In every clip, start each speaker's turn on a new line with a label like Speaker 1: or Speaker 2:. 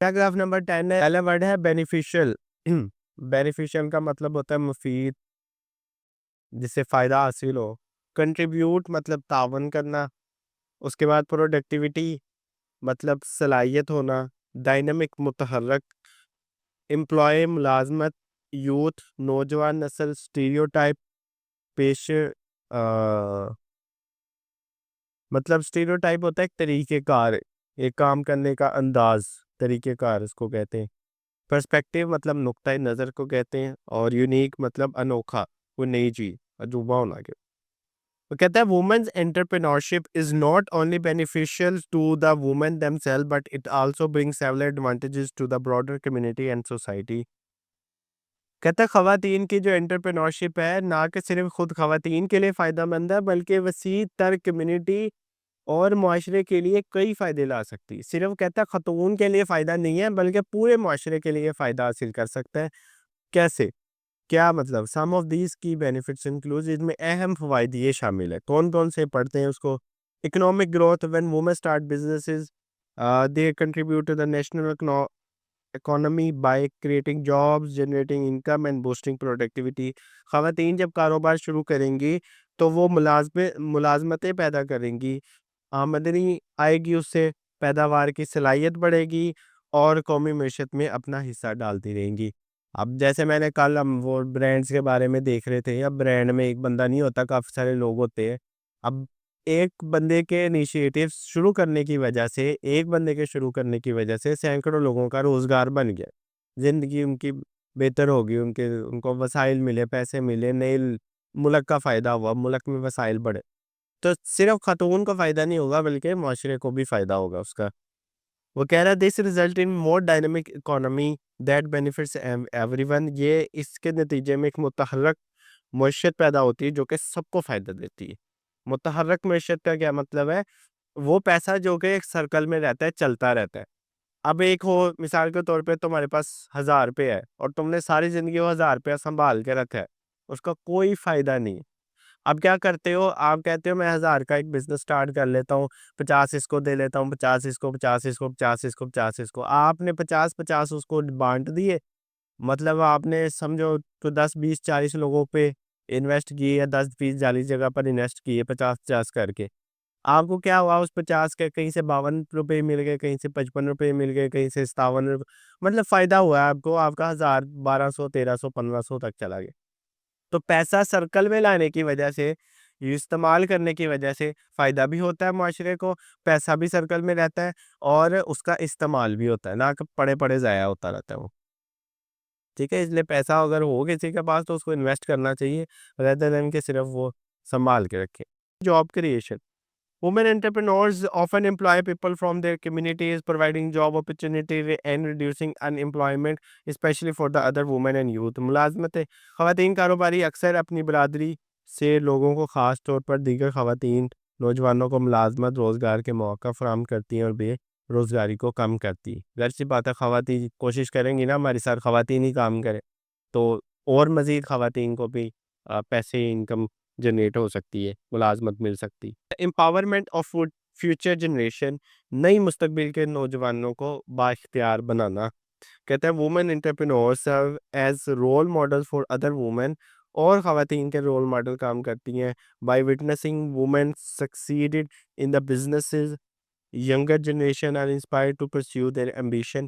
Speaker 1: Paragraph number 10 ہے، پہلا word ہے بینیفیشل. بینیفیشل کا مطلب ہوتا ہے مفید، جس سے فائدہ حاصل ہو. کنٹریبیوٹ مطلب تعاون کرنا. اس کے بعد پروڈکٹیوٹی مطلب صلاحیت ہونا. ڈائنامک متحرک. امپلائی ملازمت. یوتھ نوجوان نسل. اسٹیریوٹائپ پیش مطلب اسٹیریوٹائپ ہوتا ہے ایک طریقہ کار، ایک کام کرنے کا انداز، طریقہ کار اس کو کہتے ہیں. پرسپیکٹیو مطلب نقطۂ نظر کو کہتے ہیں. اور یونیک مطلب انوکھا، کوئی نئی چیز، عجوبہ ہونا. کے وہ کہتا ہے women's entrepreneurship is not only beneficial to the women them self but it also bring several advantages to the broader community and society. کہتا ہے خواتین کی جو انٹرپرینورشپ ہے نہ کہ صرف خود خواتین کے لیے فائدہ مند ہے بلکہ وسیع تر کمیونٹی اور معاشرے کے لیے کئی فائدے لا سکتی ہے. صرف کہتا ہے خاتون کے لیے فائدہ نہیں ہے بلکہ پورے معاشرے کے لیے فائدہ حاصل کر سکتا ہے. کیسے؟ کیا مطلب؟ سم آف دیز کی بینیفٹس انکلوڈ، اس میں اہم فوائد یہ شامل ہے. کون کون سے پڑھتے ہیں اس کو؟ Economic growth. When women start businesses they contribute to the national economy by creating jobs, generating income and boosting productivity. خواتین جب کاروبار شروع کریں گی تو وہ ملازمتیں پیدا کریں گی، آمدنی آئے گی، اس سے پیداوار کی صلاحیت بڑھے گی اور قومی معیشت میں اپنا حصہ ڈالتی رہیں گی. اب جیسے میں نے کل ہم وہ برانڈز کے بارے میں دیکھ رہے تھے، اب برانڈ میں ایک بندہ نہیں ہوتا، کافی سارے لوگ ہوتے ہیں. اب ایک بندے کے انیشیٹو شروع کرنے کی وجہ سے، ایک بندے کے شروع کرنے کی وجہ سے سینکڑوں لوگوں کا روزگار بن گیا، زندگی ان کی بہتر ہوگی، ان کو وسائل ملے، پیسے ملے، نئے ملک کا فائدہ ہوا، ملک میں وسائل بڑھے. تو صرف خاتون کو فائدہ نہیں ہوگا بلکہ معاشرے کو بھی فائدہ ہوگا اس کا. وہ کہہ رہا ہے this result in more dynamic economy that benefits every one. یہ اس کے نتیجے میں ایک متحرک معیشت پیدا ہوتی ہے جو کہ سب کو فائدہ دیتی ہے. متحرک معیشت کا کیا مطلب ہے؟ وہ پیسہ جو کہ ایک سرکل میں رہتا ہے، چلتا رہتا ہے. اب ایک ہو مثال کے طور پہ تمہارے پاس 1000 روپے ہے اور تم نے ساری زندگی وہ 1000 روپیہ سنبھال کے رکھا ہے، اس کا کوئی فائدہ نہیں. اب کیا کرتے ہو آپ؟ کہتے ہو میں 1000 کا ایک بزنس سٹارٹ کر لیتا ہوں، 50 اس کو دے لیتا ہوں، 50 اس کو، 50 اس کو، 50 اس کو، 50 اس کو. آپ نے 50 اس کو بانٹ دیے. مطلب آپ نے سمجھو تو 10 20 40 لوگوں پہ انویسٹ کیے، یا 10 20 40 جگہ پر انویسٹ کیے 50 کر کے. آپ کو کیا ہوا؟ اس 50 کے کہیں سے 52 روپے مل گئے، کہیں سے 55 روپے مل گئے، کہیں سے 57 روپے. مطلب فائدہ ہوا ہے آپ کو، آپ کا 1000 1200 1300 1500 تک چلا گیا. تو پیسہ سرکل میں لانے کی وجہ سے، استعمال کرنے کی وجہ سے فائدہ بھی ہوتا ہے معاشرے کو، پیسہ بھی سرکل میں رہتا ہے اور اس کا استعمال بھی ہوتا ہے، نہ کہ پڑے پڑے ضائع ہوتا رہتا ہے وہ. ٹھیک ہے، اس لیے پیسہ اگر ہو کسی کے پاس تو اس کو انویسٹ کرنا چاہیے rather than کہ صرف وہ سنبھال کے رکھے. Job creation. Women entrepreneurs often employ people from their communities, providing job opportunity and reducing unemployment, especially for the other women and youth. ملازمتیں. خواتین کاروباری اکثر اپنی برادری سے لوگوں کو، خاص طور پر دیگر خواتین نوجوانوں کو ملازمت، روزگار کے مواقع فراہم کرتی ہیں اور بے روزگاری کو کم کرتی. ظاہر سی بات ہے، خواتین کوشش کریں گی نا ہماری ساتھ خواتین ہی کام کرے تو اور مزید خواتین کو بھی پیسے، انکم جنریٹ ہو سکتی ہے، ملازمت مل سکتی. Empowerment of future generation. نئی مستقبل کے نوجوانوں کو بااختیار بنانا. کہتے ہیں women entrepreneur serve as role model for other women. اور خواتین کے رول ماڈل کام کرتی ہیں by witnessing women succeeded in the businesses. Younger generation are inspired to pursue their ambition.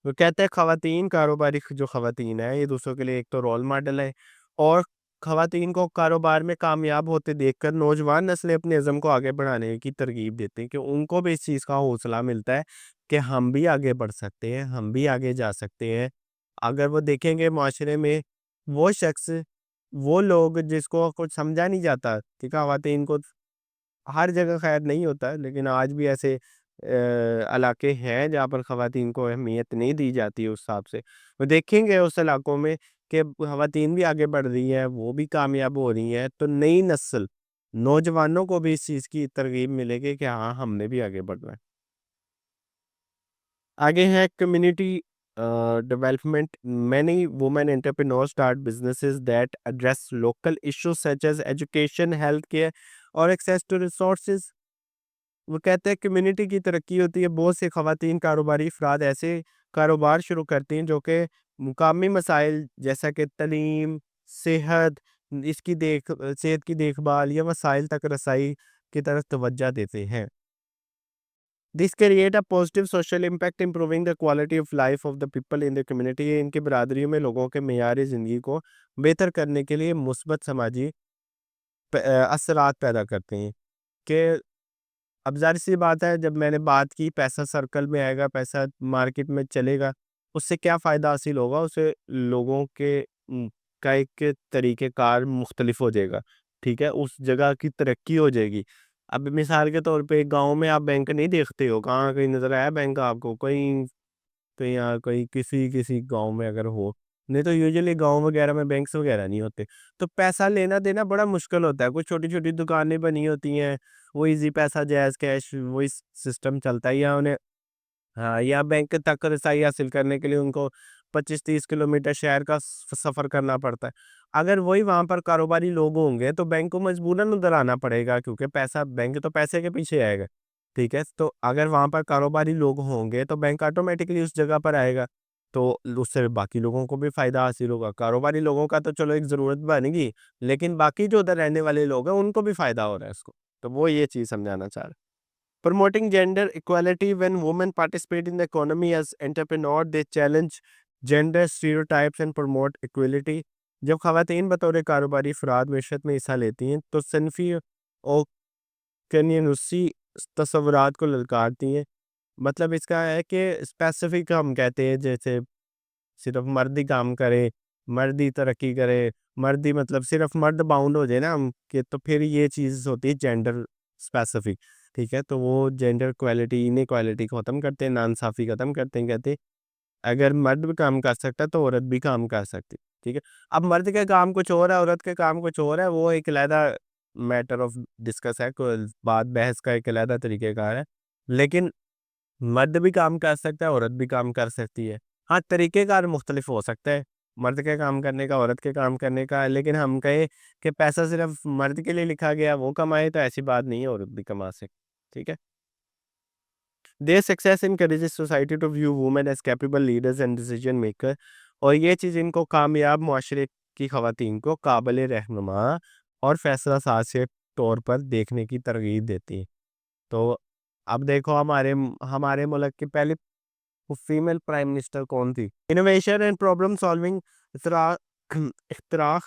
Speaker 1: وہ کہتے ہیں خواتین کاروباری جو خواتین ہیں یہ دوسروں کے لیے ایک تو رول ماڈل ہے، اور خواتین کو کاروبار میں کامیاب ہوتے دیکھ کر نوجوان نسلیں اپنے عزم کو آگے بڑھانے کی ترغیب دیتے ہیں، کہ ان کو بھی اس چیز کا حوصلہ ملتا ہے کہ ہم بھی آگے بڑھ سکتے ہیں، ہم بھی آگے جا سکتے ہیں. اگر وہ دیکھیں گے معاشرے میں وہ شخص، وہ لوگ جس کو کچھ سمجھا نہیں جاتا کہ خواتین کو، ہر جگہ خیر نہیں ہوتا لیکن آج بھی ایسے علاقے ہیں جہاں پر خواتین کو اہمیت نہیں دی جاتی اس حساب سے. وہ دیکھیں گے اس علاقوں میں کہ خواتین بھی آگے بڑھ رہی ہیں، وہ بھی کامیاب ہو رہی ہیں، تو نئی نسل نوجوانوں کو بھی اس چیز کی ترغیب ملے گی کہ ہاں ہم نے بھی آگے بڑھنا ہے. آگے ہے community development. Many women entrepreneur start businesses that address local issues such as education, health care اور ایکسیس ٹو ریسورسز. وہ کہتے ہیں کمیونٹی کی ترقی ہوتی ہے. بہت سے خواتین کاروباری افراد ایسے کاروبار شروع کرتی ہیں جو کہ مقامی مسائل جیسا کہ تعلیم، صحت، صحت کی دیکھ بھال یا وسائل تک رسائی کی طرف توجہ دیتے ہیں. This create a positive social impact improving the quality of life of the people in the community. یہ ان کی برادریوں میں لوگوں کے معیار زندگی کو بہتر کرنے کے لیے مثبت سماجی اثرات پیدا کرتے ہیں. کہ اب ظاہر سی بات ہے، جب میں نے بات کی پیسہ سرکل میں آئے گا، پیسہ مارکیٹ میں چلے گا، اس سے کیا فائدہ حاصل ہوگا؟ اسے لوگوں کے کا ایک طریقہ کار مختلف ہو جائے گا. ٹھیک ہے، اس جگہ کی ترقی ہو جائے گی. اب مثال کے طور پہ گاؤں میں آپ بینک نہیں دیکھتے ہو، کہاں کہیں نظر آیا بینک آپ کو؟ کہیں کسی گاؤں میں اگر ہو، نہیں تو یوزلی گاؤں وغیرہ میں بینکس وغیرہ نہیں ہوتے. تو پیسہ لینا دینا بڑا مشکل ہوتا ہے. کچھ چھوٹی چھوٹی دکانیں بنی ہوتی ہیں، وہ ایزی پیسہ جائز کیش وہی سسٹم چلتا ہے. یا انہیں یا بینک تک رسائی حاصل کرنے کے لیے ان کو 25-30 کلومیٹر شہر کا سفر کرنا پڑتا ہے. اگر وہی وہاں پر کاروباری لوگ ہوں گے تو بینک کو مجبوراً ادھر آنا پڑے گا، کیونکہ بینک تو پیسے کے پیچھے آئے گا. ٹھیک ہے، تو اگر وہاں پر کاروباری لوگ ہوں گے تو بینک آٹومیٹکلی اس جگہ پر آئے گا، تو اس سے باقی لوگوں کو بھی فائدہ حاصل ہوگا. کاروباری لوگوں کا تو چلو ایک ضرورت بنے گی، لیکن باقی جو ادھر رہنے والے لوگ ہیں ان کو بھی فائدہ ہو رہا ہے اس کو. تو وہ یہ چیز سمجھانا چاہ رہے ہیں. Promoting gender equality. When women participate in the economy as entrepreneurs, they challenge gender stereotypes and promote equality. جب خواتین بطور کاروباری افراد معیشت میں حصہ لیتی ہیں تو صنفی اور کنینوسی تصورات کو للکارتی ہیں. مطلب اس کا ہے کہ اسپیسیفک ہم کہتے ہیں جیسے صرف مرد ہی کام کرے، مرد ہی ترقی کرے، مرد ہی مطلب صرف مرد باؤنڈ ہو جائے نا ہم کہ، تو پھر یہ چیز ہوتی ہے جینڈر اسپیسیفک. ٹھیک ہے، تو وہ جینڈر کوالٹی انیکوالٹی کو ختم کرتے ہیں، ناانصافی ختم کرتے ہیں. کہتے ہیں اگر مرد بھی کام کر سکتا ہے تو عورت بھی کام کر سکتی. ٹھیک ہے، اب مرد کے کام کچھ اور ہے، عورت کے کام کچھ اور ہے، وہ ایک علیحدہ میٹر آف ڈسکس ہے، کوئی بات بحث کا ایک علیحدہ طریقہ کار ہے. لیکن مرد بھی کام کر سکتا ہے، عورت بھی کام کر سکتی ہے. ہاں، طریقہ کار مختلف ہو سکتا ہے مرد کے کام کرنے کا، عورت کے کام کرنے کا. لیکن ہم کہیں کہ پیسہ صرف مرد کے لیے لکھا گیا وہ کمائے، تو ایسی بات نہیں ہے، عورت بھی کما سکتی. ٹھیک ہے. Their success encourages society to view women as capable leaders and decision maker. اور یہ چیز ان کو کامیاب معاشرے کی خواتین کو قابل رہنما اور فیصلہ ساز کے طور پر دیکھنے کی ترغیب دیتی ہے. تو اب دیکھو ہمارے ملک کی پہلی فیمل پرائم منسٹر کون تھی؟ انوویشن اینڈ پرابلم سالونگ، اختراع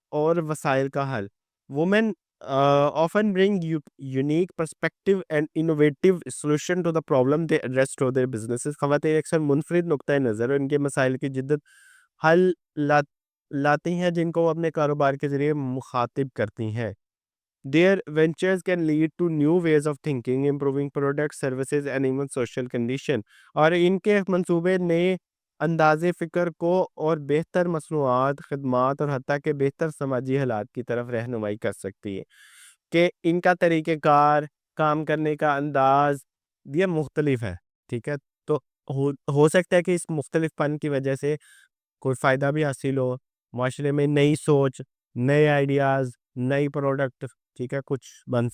Speaker 1: اور وسائل کا حل. Women often bring unique perspective and innovative solution to the problem they address to their businesses. خواتین اکثر منفرد نقطۂ نظر اور ان کے مسائل کی جدت حل لاتی ہیں جن کو وہ اپنے کاروبار کے ذریعے مخاطب کرتی ہیں. Their ventures can lead to new ways of thinking, improving products, services and even social condition. اور ان کے منصوبے نئے انداز فکر کو اور بہتر مصنوعات، خدمات اور حتیٰ کہ بہتر سماجی حالات کی طرف رہنمائی کر سکتی ہے. کہ ان کا طریقہ کار، کام کرنے کا انداز یہ مختلف ہے. ٹھیک ہے، تو ہو سکتا ہے کہ اس مختلف پن کی وجہ سے کوئی فائدہ بھی حاصل ہو معاشرے میں، نئی سوچ، نئے آئیڈیاز، نئی پروڈکٹ. ٹھیک ہے، کچھ بن